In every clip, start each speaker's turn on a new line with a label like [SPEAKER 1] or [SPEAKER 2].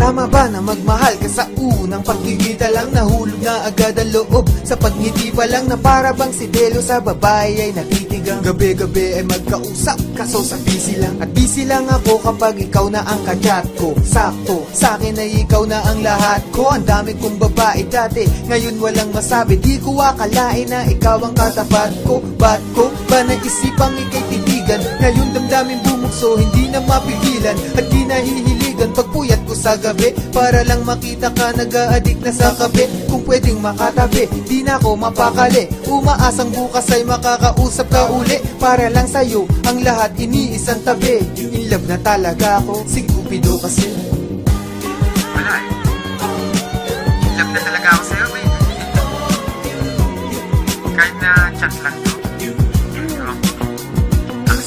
[SPEAKER 1] Tama ba na magmahal ka sa unang pagkikita lang? Nahulog na agad ang loob sa pagngiti pa lang, na para bang si Delo sa babae ay natitigang. Gabi-gabi ay magkausap, kaso sa busy lang. At busy lang ako kapag ikaw na ang kachat ko. Sakto, sa'kin ay ikaw na ang lahat ko. Ang dami kong babae dati, ngayon walang masabi. Di ko akalain na ikaw ang katapat ko. Ba't ko ba naisipang ikay titigan? Ngayon damdamin bumukso, hindi na mapigilan. At di nahihiligan pagpuyat ko sa gabi, para lang makita ka nag-a-addict na sa kape. Kung pwedeng makatabi, di na ako mapakali. Umaasang bukas ay makakausap ka uli, para lang sa'yo ang lahat iniisang tabi. In love na talaga ako, si Cupido kasi.
[SPEAKER 2] Wala eh. In love na talaga ako sa'yo, baby. Kahit na chat lang to,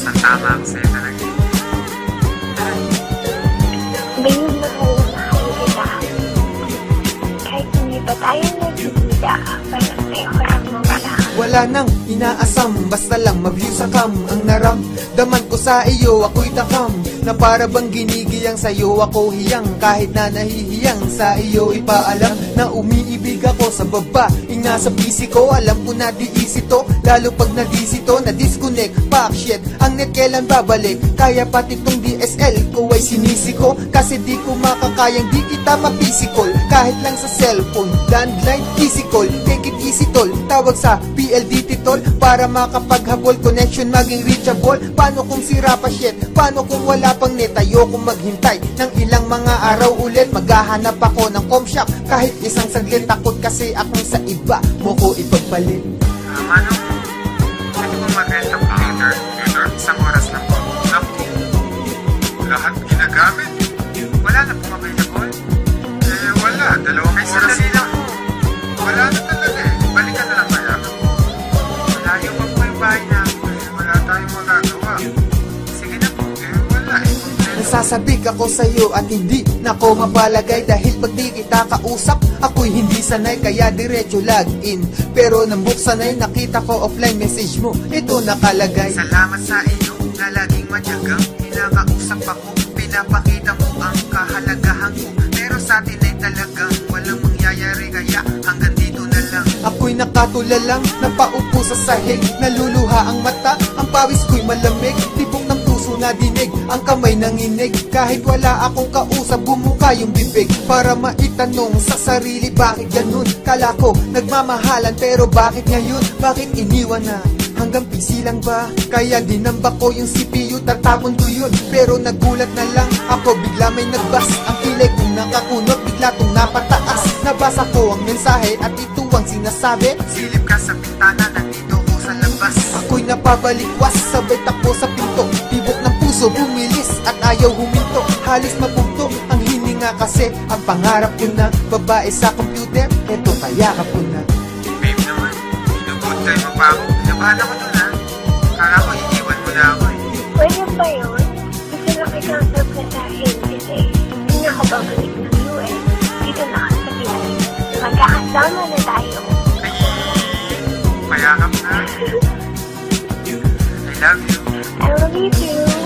[SPEAKER 2] ang tama ako sa'yo talaga.
[SPEAKER 3] Babe, mahal kita. Kahit hindi pa tayo nagkikita, parang ayoko lang mawala.
[SPEAKER 1] Wala nang inaasam, basta lang ma-view sa cam. Ang naramdaman ko sa iyo, ako'y takam, na para bang ginigiyang sa'yo ako hiyang. Kahit na nahihiyang sa iyo ipaalam, na umiibig ako sa babaeng nasa busy ko. Alam ko na di easy to, lalo pag na-busy to, na-disconnect, pack shit, ang net kailan babalik. Kaya pati tong DSL ko ay sinisi ko, kasi di ko makakayang di kita ma-physical. Kahit lang sa cellphone, landline, easy call, take it easy tol. Tawag sa PLDT tol, para makapaghabol, connection maging reachable. Paano kung sira pa shit, paano kung wala pang net? Ayokong maghintay ng ilang mga araw ulit, maghahanap ako ng comshop kahit isang saglit. Takot kasi akong sa iba mo ko ipagpalit.
[SPEAKER 2] Mano, pwede mo mag-rent ng computer? Isang oras lang po. Lahat ginagamit? Wala na pong available? Wala. Dalawa kayo sandali lang po. Wala na talaga eh. Balikan na lang kaya. Malayo pa po yung bahay namin. Wala tayong magagawa. Sige na po. Wala eh.
[SPEAKER 1] Nasasabik ako sa'yo at hindi na ko mapalagay, dahil pag di kita kausap, ako'y hindi sanay, kaya diretso login. Pero nang buksan ay nakita ko offline message mo, ito nakalagay.
[SPEAKER 2] Salamat sa iyo na laging matyagang pinakausap ako. Pinapakita mo ang kahalagahan ko, pero sa atin ay talagang walang mangyayari, kaya hanggang dito na lang.
[SPEAKER 1] Ako'y nakatulalang, napaupo sa sahig, naluluha ang mata, ang pawis ko'y malamig, tibok ng puso na dinig, ang kamay nanginig. Kahit wala akong kausap, bumuka yung bibig, para maitanong sa sarili, bakit ganun? Kala ko nagmamahalan, pero bakit ngayon? Bakit iniwan na? Hanggang PC lang ba? Kaya dinamba ko yung CPU, tatapon ko yun. Pero nagulat na lang ako, bigla may nagbas. Ang kilay kong nakakunot, bigla tong napataas. Nabasa ko ang mensahe at ito ang sinasabi:
[SPEAKER 2] Silip ka sa bintana, nandito ko sa labas.
[SPEAKER 1] ako'y napabalikwas, sabay takbo sa pinto. Tibok ng puso, bumilis at ayaw huminto. Halos mabugto ang hininga, kasi ang pangarap ko na babae sa computer, eto kaya ka po na.
[SPEAKER 2] Babe naman, inugood tayo mo pa ako. Pinabahan ako dun ha. Kala ko iiwan mo na ako eh.
[SPEAKER 3] Pwede ba yun? Gusto lang kitang surpresahin kasi hindi na ako babalik ng US. Dito na ako sa Pinas. Magkakasama na tayo.
[SPEAKER 2] Ay, payakap na. I love you.
[SPEAKER 3] I love you too.